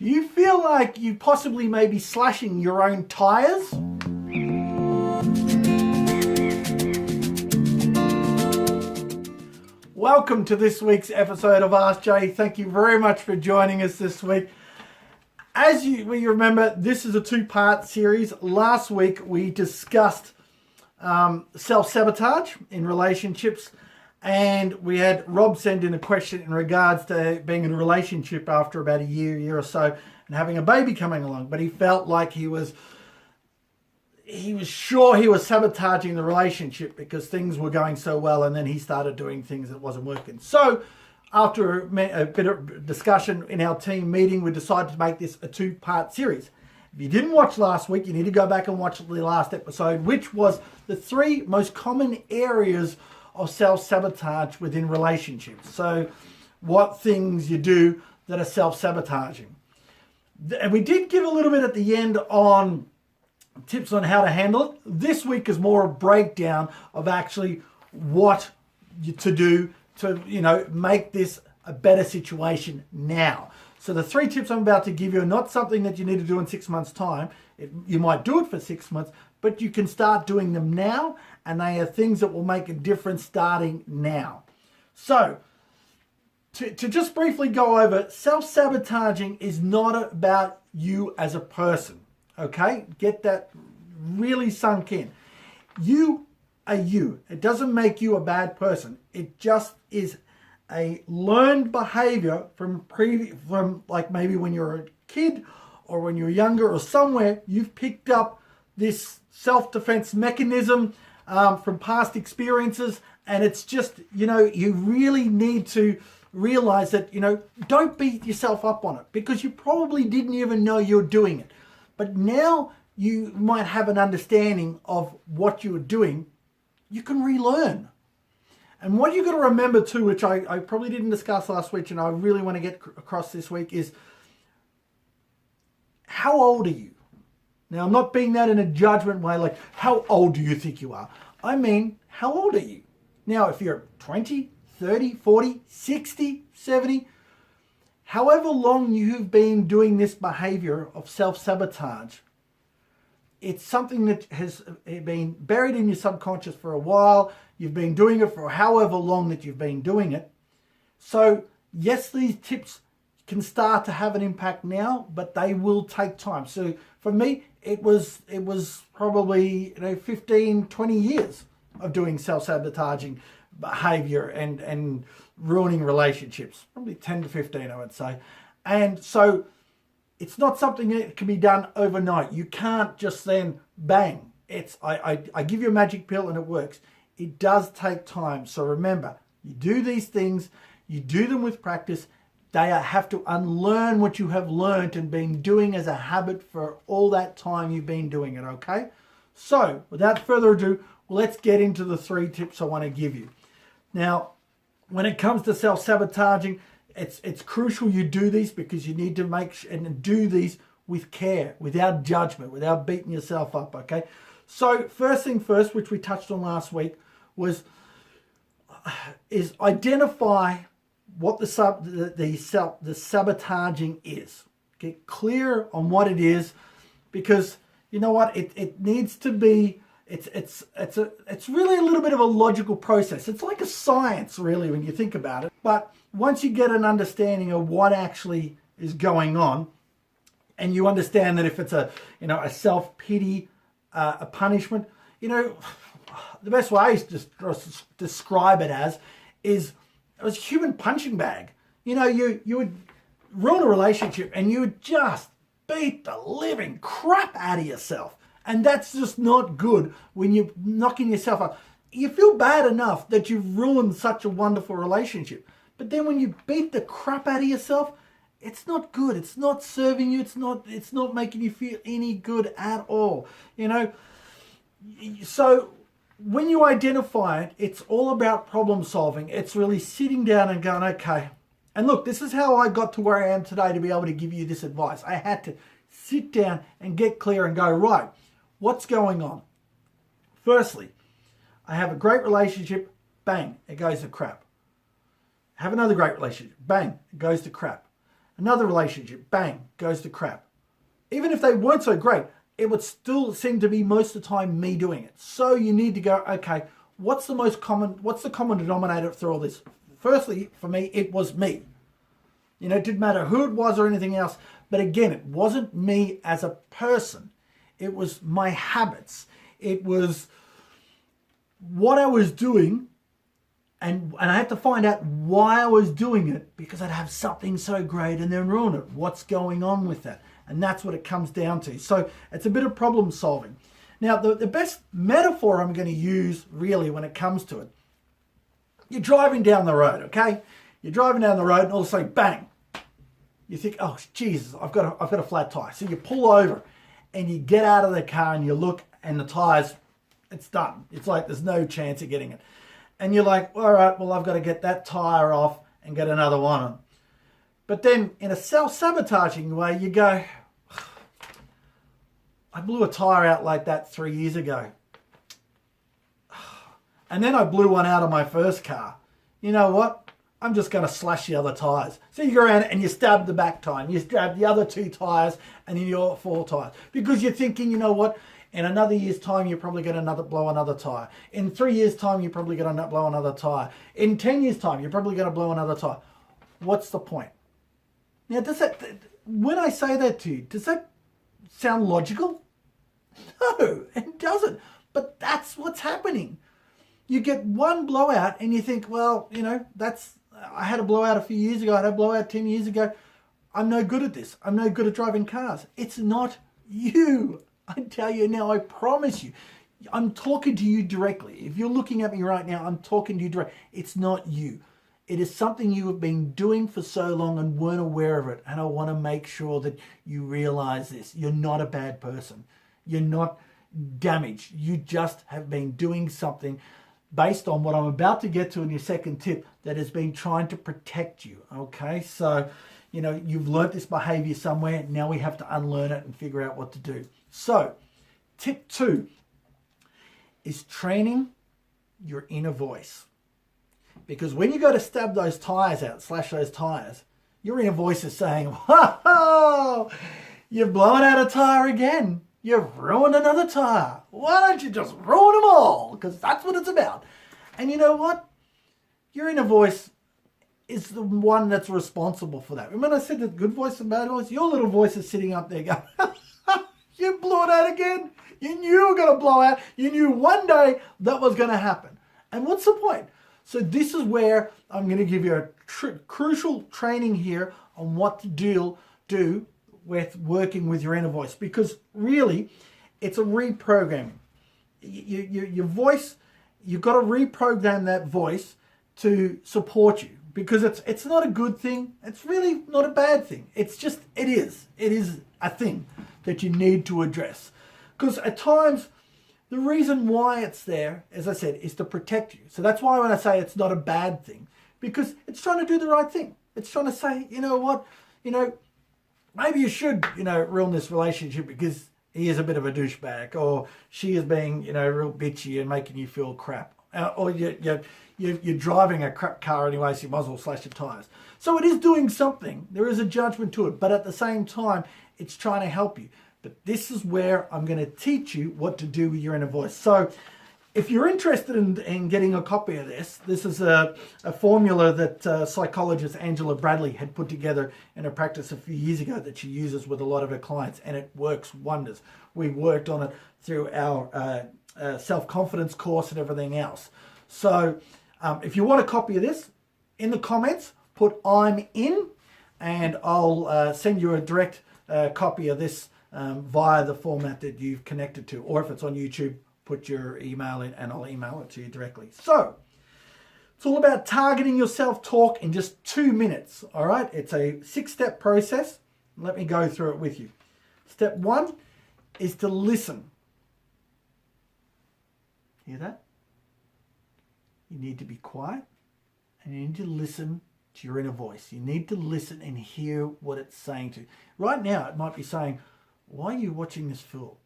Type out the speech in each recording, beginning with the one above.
Do you feel like you possibly may be slashing your own tires? Welcome to this week's episode of Ask Jay. Thank you very much for joining us this week. As you remember, this is a two-part series. Last week we discussed self-sabotage in relationships, and we had Rob send in a question in regards to being in a relationship after about a year or so, and having a baby coming along. But he felt like he was sure he was sabotaging the relationship because things were going so well, and then he started doing things that wasn't working. So after a bit of discussion in our team meeting, we decided to make this a two-part series. If you didn't watch last week, you need to go back and watch the last episode, which was the 3 most common areas of self-sabotage within relationships. So what things you do that are self-sabotaging. And we did give a little bit at the end on tips on how to handle it. This week is more a breakdown of actually what to do to, make this a better situation now. So the 3 tips I'm about to give you are not something that you need to do in 6 months' time. You might do it for 6 months, but you can start doing them now, and they are things that will make a difference starting now. So to just briefly go over, self-sabotaging is not about you as a person, okay? Get that really sunk in. You are you. It doesn't make you a bad person. It just is a learned behavior from like maybe when you're a kid or when you're younger or somewhere, you've picked up this self-defense mechanism from past experiences, and it's just, you really need to realize that, don't beat yourself up on it because you probably didn't even know you're doing it. But now you might have an understanding of what you were doing, you can relearn. And what you've got to remember too, which I probably didn't discuss last week and I really want to get across this week, is how old are you? Now, I'm not being that in a judgment way, like how old do you think you are? I mean, how old are you? Now, if you're 20, 30, 40, 60, 70, however long you've been doing this behavior of self-sabotage, it's something that has been buried in your subconscious for a while. You've been doing it for however long that you've been doing it. So yes, these tips can start to have an impact now, but they will take time. So for me, it was probably 15, 20 years of doing self-sabotaging behavior and ruining relationships. Probably 10 to 15, I would say. And so it's not something that can be done overnight. You can't just then bang. I give you a magic pill and it works. It does take time. So remember, you do these things, you do them with practice. They have to unlearn what you have learned and been doing as a habit for all that time you've been doing it, okay? So without further ado, let's get into the 3 tips I want to give you. Now, when it comes to self-sabotaging, it's crucial you do these because you need to and do these with care, without judgment, without beating yourself up, okay? So first thing first, which we touched on last week, is identify what the sabotaging is. Get clear on what it is, because you know what, it needs to be. It's really a little bit of a logical process. It's like a science, really, when you think about it. But once you get an understanding of what actually is going on, and you understand that if it's a self-pity, a punishment, the best way I used to describe it as is it was a human punching bag. You would ruin a relationship and you would just beat the living crap out of yourself. And that's just not good when you're knocking yourself up. You feel bad enough that you've ruined such a wonderful relationship. But then when you beat the crap out of yourself, it's not good. It's not serving you. It's not making you feel any good at all. So when you identify it, it's all about problem solving. It's really sitting down and going, okay. And look, this is how I got to where I am today to be able to give you this advice. I had to sit down and get clear and go, right, what's going on? Firstly, I have a great relationship, bang, it goes to crap. Have another great relationship, bang, it goes to crap. Another relationship, bang, goes to crap. Even if they weren't so great, it would still seem to be most of the time me doing it. So you need to go, okay, what's the common denominator through all this? Firstly, for me, it was me. You know, it didn't matter who it was or anything else. But again, it wasn't me as a person. It was my habits. It was what I was doing. And I had to find out why I was doing it, because I'd have something so great and then ruin it. What's going on with that? And that's what it comes down to. So it's a bit of problem solving. Now, the best metaphor I'm going to use really when it comes to it, you're driving down the road, okay? You're driving down the road and all of a sudden, bang, you think, oh, Jesus, I've got a flat tire. So you pull over and you get out of the car and you look and the tire's, it's done. It's like there's no chance of getting it. And you're like, all right, well, I've got to get that tire off and get another one on. But then in a self-sabotaging way, you go, I blew a tire out like that 3 years ago. And then I blew one out of my first car. You know what? I'm just going to slash the other tires. So you go around and you stab the back tire, and you stab the other 2 tires, and then you're 4 tires. Because you're thinking, you know what? In another year's time, you're probably going to blow another tire. In 3 years' time, you're probably going to blow another tire. In 10 years' time, you're probably going to blow another tire. What's the point? Now, when I say that to you, does that sound logical? No, it doesn't. But that's what's happening. You get one blowout and you think, well, you know, I had a blowout a few years ago. I had a blowout 10 years ago. I'm no good at this. I'm no good at driving cars. It's not you. I tell you now, I promise you. I'm talking to you directly. If you're looking at me right now, I'm talking to you directly. It's not you. It is something you have been doing for so long and weren't aware of it. And I want to make sure that you realize this. You're not a bad person. You're not damaged. You just have been doing something based on what I'm about to get to in your second tip that has been trying to protect you. Okay, so, you know, you've learnt this behavior somewhere. Now we have to unlearn it and figure out what to do. So, tip 2 is training your inner voice. Because when you go to stab those tires out, slash those tires, your inner voice is saying, whoa, you've blown out a tire again. You've ruined another tire. Why don't you just ruin them all? Because that's what it's about. And you know what? Your inner voice is the one that's responsible for that. Remember I said the good voice and bad voice? Your little voice is sitting up there going, you blew it out again. You knew you were going to blow out. You knew one day that was going to happen. And what's the point? So this is where I'm going to give you a crucial training here on what to do with working with your inner voice. Because really, it's a reprogramming. Your voice, you've got to reprogram that voice to support you. Because it's not a good thing. It's really not a bad thing. It's just, it is. It is a thing that you need to address. Because at times, the reason why it's there, as I said, is to protect you. So that's why when I say it's not a bad thing, because it's trying to do the right thing. It's trying to say, you know what, maybe you should, ruin this relationship because he is a bit of a douchebag, or she is being, real bitchy and making you feel crap. Or you're driving a crap car anyway, so you might as well slash your tires. So it is doing something. There is a judgment to it, but at the same time, it's trying to help you. But this is where I'm going to teach you what to do with your inner voice. So if you're interested in getting a copy of this, this is a formula that psychologist Angela Bradley had put together in her practice a few years ago that she uses with a lot of her clients, and it works wonders. We worked on it through our self-confidence course and everything else. So if you want a copy of this, in the comments, put I'm in, and I'll send you a direct copy of this via the format that you've connected to. Or if it's on YouTube, put your email in and I'll email it to you directly. So it's all about targeting your self-talk in just 2 minutes. All right. It's a 6-step process. Let me go through it with you. Step 1 is to listen. Hear that? You need to be quiet and you need to listen to your inner voice. You need to listen and hear what it's saying to you. Right now, it might be saying, why are you watching this fool?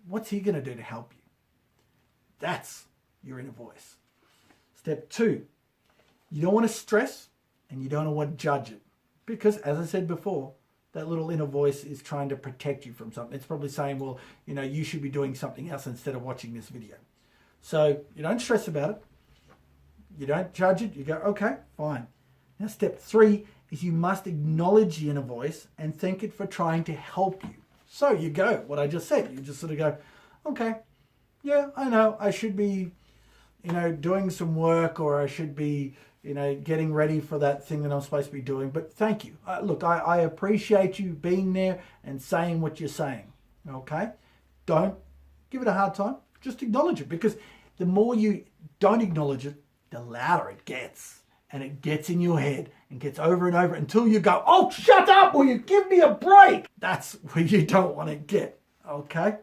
What's he going to do to help you? That's your inner voice. Step 2, you don't want to stress and you don't want to judge it. Because, as I said before, that little inner voice is trying to protect you from something. It's probably saying, well, you should be doing something else instead of watching this video. So you don't stress about it. You don't judge it. You go, okay, fine. Now, step 3 is you must acknowledge the inner voice and thank it for trying to help you. So you go, what I just said, you just sort of go, okay, yeah, I know I should be, doing some work, or I should be, getting ready for that thing that I'm supposed to be doing. But thank you. Look, I appreciate you being there and saying what you're saying. Okay? Don't give it a hard time. Just acknowledge it, because the more you don't acknowledge it, the louder it gets. And it gets in your head and gets over and over until you go, oh, shut up, or you give me a break. That's where you don't want to get. Okay?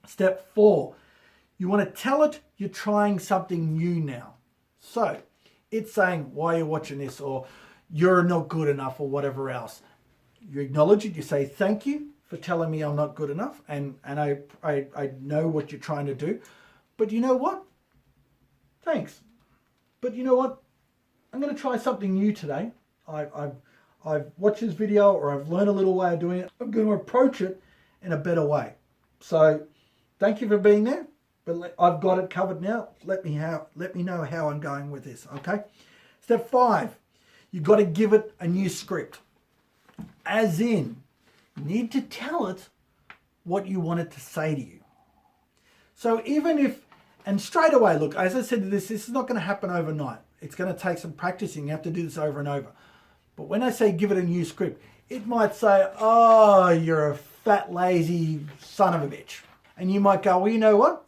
Step 4. You want to tell it you're trying something new now. So it's saying, why are you watching this? Or you're not good enough, or whatever else. You acknowledge it. You say, thank you for telling me I'm not good enough. And I know what you're trying to do. But you know what? Thanks. But you know what? I'm going to try something new today. I've watched this video, or I've learned a little way of doing it. I'm going to approach it in a better way. So thank you for being there. But I've got it covered now. Let me know how I'm going with this, okay? Step 5, you've got to give it a new script. As in, you need to tell it what you want it to say to you. So even if, and straight away, look, as I said, this is not going to happen overnight. It's going to take some practicing. You have to do this over and over. But when I say give it a new script, it might say, oh, you're a fat, lazy son of a bitch. And you might go, well, you know what?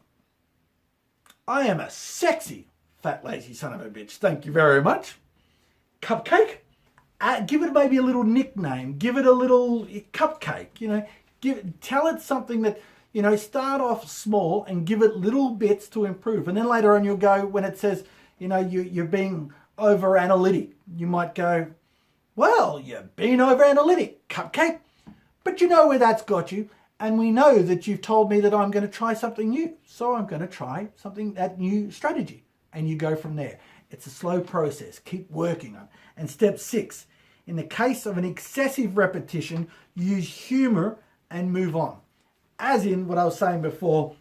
I am a sexy, fat, lazy son of a bitch. Thank you very much. Cupcake. Give it maybe a little nickname. Give it a little cupcake. Tell it something that, start off small and give it little bits to improve. And then later on you'll go, when it says, you're being over analytic, you might go, well, you're being over analytic, cupcake. But you know where that's got you. And we know that you've told me that I'm going to try something new. So I'm going to try that new strategy. And you go from there. It's a slow process. Keep working on it. And step 6, in the case of an excessive repetition, use humor and move on. As in what I was saying before,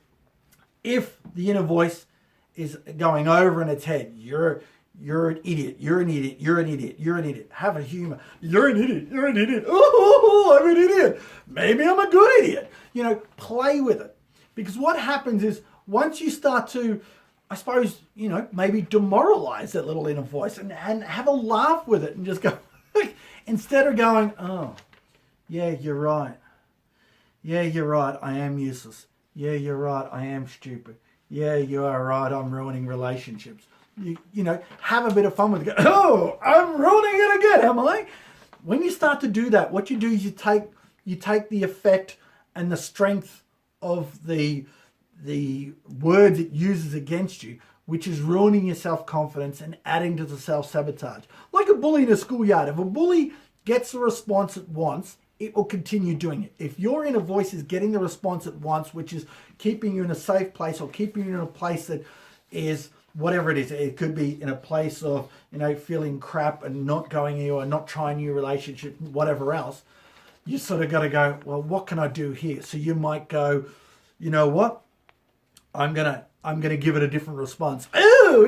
if the inner voice is going over in its head, you're an idiot, you're an idiot, you're an idiot, you're an idiot. Have a humor. You're an idiot, you're an idiot. Oh, I'm an idiot. Maybe I'm a good idiot. Play with it. Because what happens is, once you start to, I suppose, maybe demoralize that little inner voice and have a laugh with it and just go, instead of going, oh, yeah, you're right. Yeah, you're right. I am useless. Yeah, you're right. I am stupid. Yeah, you are right. I'm ruining relationships. Have a bit of fun with it. Go, oh, I'm ruining it again, am I? When you start to do that, what you do is you take the effect and the strength of the words it uses against you, which is ruining your self-confidence and adding to the self-sabotage. Like a bully in a schoolyard. If a bully gets the response it wants, it will continue doing it. If your inner voice is getting the response it wants, which is keeping you in a safe place, or keeping you in a place that is whatever it is, it could be in a place of, feeling crap and not going anywhere, or not trying new relationship, whatever else, you sort of got to go, well, what can I do here? So you might go, you know what? I'm gonna give it a different response. Ooh,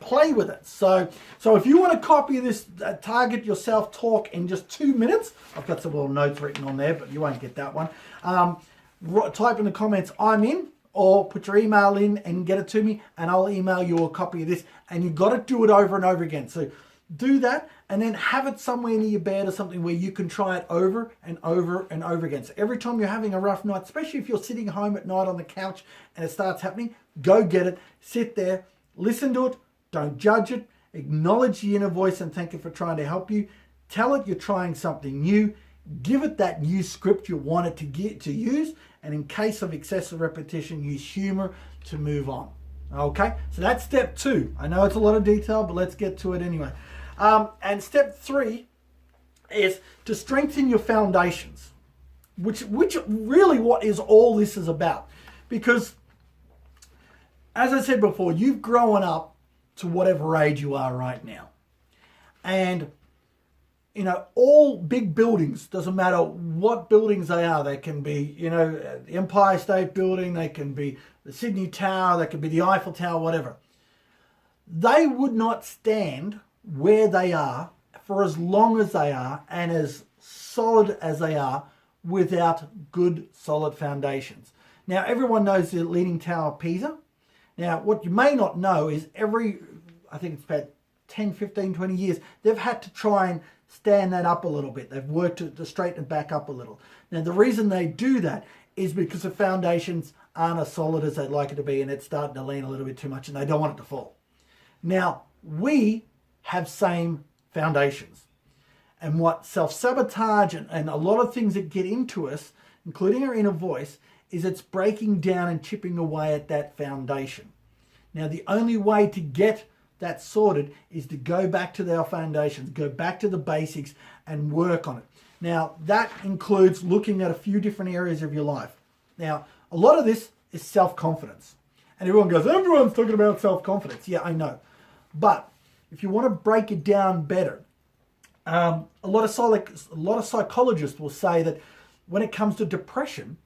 play with it. So if you want to copy this, target yourself talk in just 2 minutes. I've got some little notes written on there, but you won't get that one. Type in the comments, I'm in, or put your email in and get it to me, and I'll email you a copy of this. And you've got to do it over and over again. So do that, and then have it somewhere near your bed or something where you can try it over and over and over again. So every time you're having a rough night, especially if you're sitting home at night on the couch and it starts happening, go get it, sit there, listen to it, don't judge it, acknowledge the inner voice and thank it for trying to help you. Tell it you're trying something new, give it that new script you want it to use, and in case of excessive repetition, use humor to move on. Okay, so that's step 2. I know it's a lot of detail, but let's get to it anyway. And step 3 is to strengthen your foundations, which really what is all this is about. Because, as I said before, you've grown up to whatever age you are right now. And, all big buildings, doesn't matter what buildings they are. They can be, the Empire State Building, they can be the Sydney Tower, they can be the Eiffel Tower, whatever. They would not stand where they are for as long as they are and as solid as they are without good, solid foundations. Now, everyone knows the Leaning Tower of Pisa. Now, what you may not know is I think it's about 10, 15, 20 years, they've had to try and stand that up a little bit. They've worked to straighten it back up a little. Now, the reason they do that is because the foundations aren't as solid as they'd like it to be, and it's starting to lean a little bit too much, and they don't want it to fall. Now, we have same foundations. And what self-sabotage and a lot of things that get into us, including our inner voice, is it's breaking down and chipping away at that foundation. Now, the only way to get that sorted is to go back to our foundations, go back to the basics and work on it. Now, that includes looking at a few different areas of your life. Now, a lot of this is self-confidence. And everyone goes, everyone's talking about self-confidence. Yeah, I know. But if you want to break it down better, a lot of psychologists will say that when it comes to depression,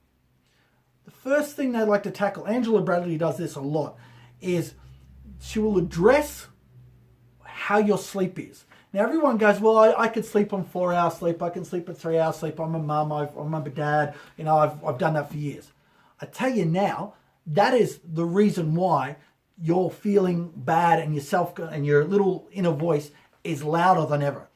the first thing they like to tackle, Angela Bradley does this a lot, is she will address how your sleep is. Now, everyone goes, well, I could sleep on 4 hours sleep. I can sleep at 3 hours sleep. I'm a mum. I'm a dad. I've done that for years. I tell you now, that is the reason why you're feeling bad and your little inner voice is louder than ever.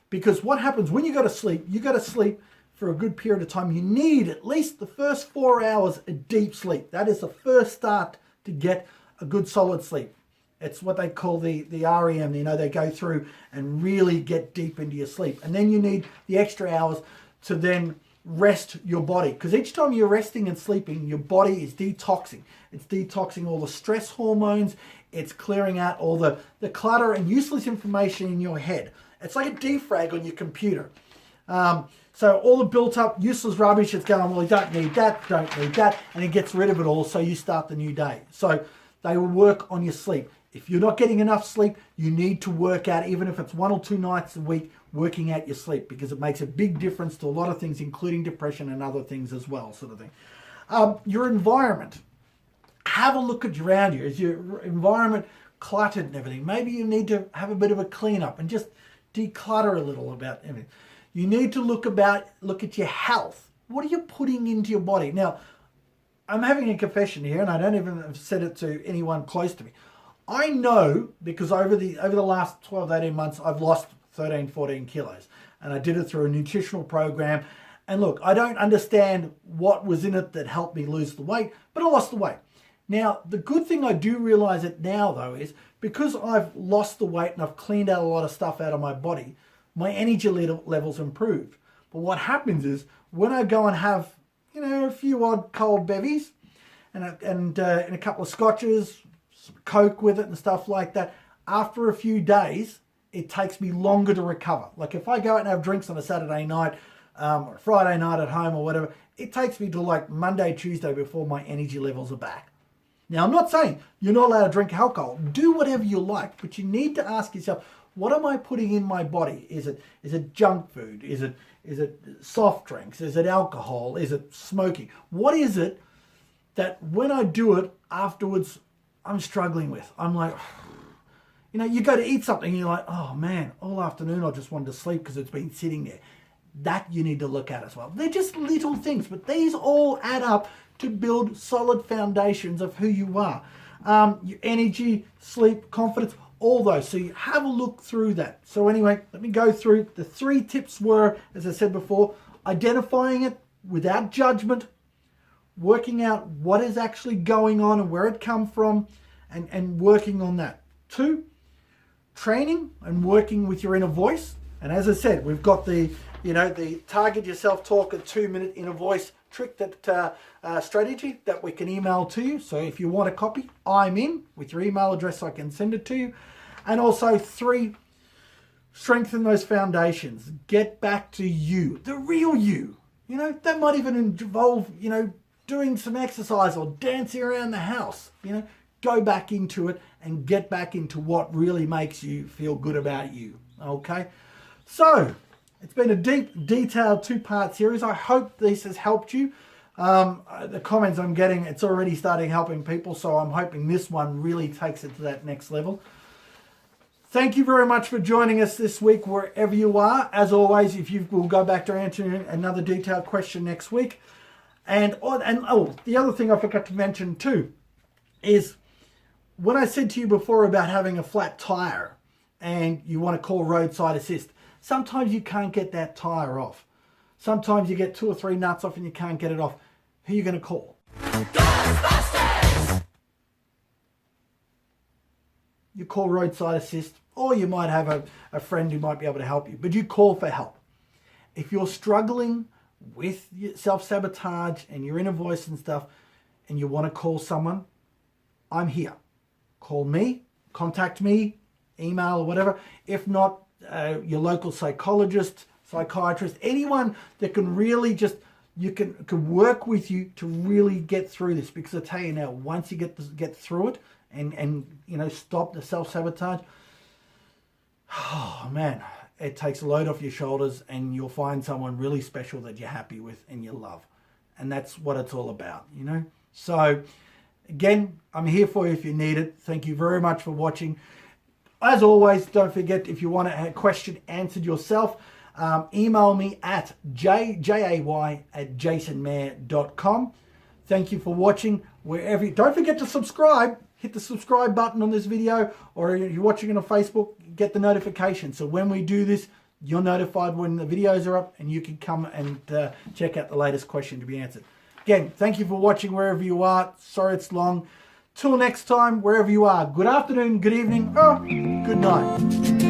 Because what happens when you go to sleep for a good period of time. You need at least the first 4 hours of deep sleep. That is the first start to get a good solid sleep. It's what they call the REM. They go through and really get deep into your sleep. And then you need the extra hours to then rest your body. Because each time you're resting and sleeping, your body is detoxing. It's detoxing all the stress hormones. It's clearing out all the clutter and useless information in your head. It's like a defrag on your computer. So all the built up useless rubbish, it's going, well, you don't need that, and it gets rid of it all, so you start the new day. So they will work on your sleep. If you're not getting enough sleep, you need to work out, even if it's 1 or 2 nights a week, working out your sleep, because it makes a big difference to a lot of things, including depression and other things as well, sort of thing. Your environment. Have a look at around you. Is your environment cluttered and everything? Maybe you need to have a bit of a cleanup and just declutter a little about everything. You need to look at your health. What are you putting into your body? Now, I'm having a confession here, and I don't even have said it to anyone close to me. I know because over the last 12, 18 months, I've lost 13, 14 kilos. And I did it through a nutritional program. And look, I don't understand what was in it that helped me lose the weight, but I lost the weight. Now, the good thing I do realize it now, though, is because I've lost the weight and I've cleaned out a lot of stuff out of my body, my energy levels improved. But what happens is when I go and have, a few odd cold bevies and a couple of scotches, some Coke with it and stuff like that, after a few days, it takes me longer to recover. Like if I go out and have drinks on a Saturday night or Friday night at home or whatever, it takes me to like Monday, Tuesday before my energy levels are back. Now, I'm not saying you're not allowed to drink alcohol. Do whatever you like, but you need to ask yourself, what am I putting in my body? Is it junk food? Is it soft drinks? Is it alcohol? Is it smoking? What is it that when I do it afterwards, I'm struggling with? I'm like, you go to eat something and you're like, oh man, all afternoon I just wanted to sleep because it's been sitting there. That you need to look at as well. They're just little things, but these all add up to build solid foundations of who you are. Your energy, sleep, confidence, all those. So you have a look through that. So anyway, let me go through. The 3 tips were, as I said before, identifying it without judgment, working out what is actually going on and where it come from, and working on that. 2, training and working with your inner voice. And as I said, we've got the target yourself talk, a 2-minute inner voice trick, that strategy that we can email to you. So if you want a copy, I'm in with your email address, I can send it to you. And also 3, strengthen those foundations. Get back to you, the real you. That might even involve, doing some exercise or dancing around the house. Go back into it and get back into what really makes you feel good about you. Okay? So, It's been a deep, detailed 2-part series. I hope this has helped you. The comments I'm getting, it's already starting helping people, so I'm hoping this one really takes it to that next level. Thank you very much for joining us this week, wherever you are. As always, we'll go back to answering another detailed question next week. And the other thing I forgot to mention too is when I said to you before about having a flat tire and you want to call roadside assist, sometimes you can't get that tire off. Sometimes you get 2 or 3 nuts off and you can't get it off. Who are you going to call? Ghostbusters! You call roadside assist, or you might have a friend who might be able to help you, but you call for help. If you're struggling with self-sabotage and your inner voice and stuff, and you want to call someone, I'm here. Call me, contact me, email or whatever. If not, your local psychologist, psychiatrist, anyone that can really just, can work with you to really get through this. Because I tell you now, once you get through it and stop the self-sabotage, oh man, it takes a load off your shoulders and you'll find someone really special that you're happy with and you love. And that's what it's all about, So again, I'm here for you if you need it. Thank you very much for watching. As always, don't forget, if you want a question answered yourself, email me at jay@jasonmayer.com. Thank you for watching. Don't forget to subscribe. Hit the subscribe button on this video, or if you're watching it on Facebook, get the notification. So when we do this, you're notified when the videos are up and you can come and check out the latest question to be answered. Again, thank you for watching wherever you are. Sorry it's long. Till next time, wherever you are. Good afternoon, good evening, or good night.